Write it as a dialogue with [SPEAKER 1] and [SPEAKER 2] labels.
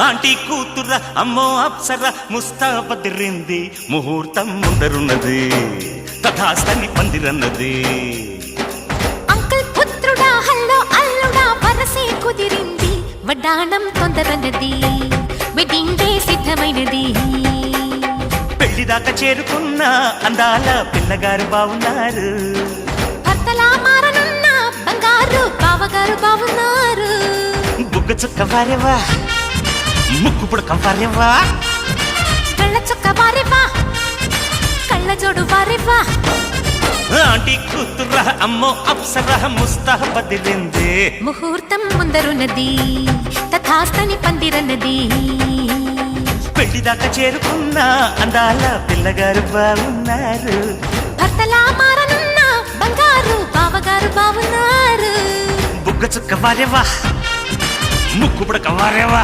[SPEAKER 1] aunty కూతుర అమ్మో అప్సర ముస్తాబదిరింది ముహూర్తం ముందరున్నది తథాస్తని పందిరన్నది
[SPEAKER 2] uncle పుత్రుడా hello అల్లుడా వరసే కుదిరింది వడ్డాణం తొందరన్నది వెడ్డింగ్ డే సిద్ధమైనది
[SPEAKER 1] పెళ్లిదాకా చేరుకున్న అందాల పిల్లగారు బావున్నారు
[SPEAKER 2] భర్తలా మారనున్న బంగారు బావగారు బావున్నారు
[SPEAKER 1] బుగ్గ చుక్క వారేవా ముక్కు పుడక వారేవా
[SPEAKER 2] కళ్ళ చుక్క వారేవా కళ్ళ జోడు వారేవా
[SPEAKER 1] ఆంటీ కూతుర అమ్మో అప్సర ముస్తాబదిరింది
[SPEAKER 2] ముహూర్తం ముందరున్నది తథాస్తని పందిరన్నది
[SPEAKER 1] పెళ్లిదాకా చేరుకున్న అందాల పిల్లగారు బావున్నారు
[SPEAKER 2] భర్తలా మారనున్న బంగారు బావగారు బావున్నారు
[SPEAKER 1] బుగ్గ చుక్క వారేవా ముక్కు పుడక వారేవా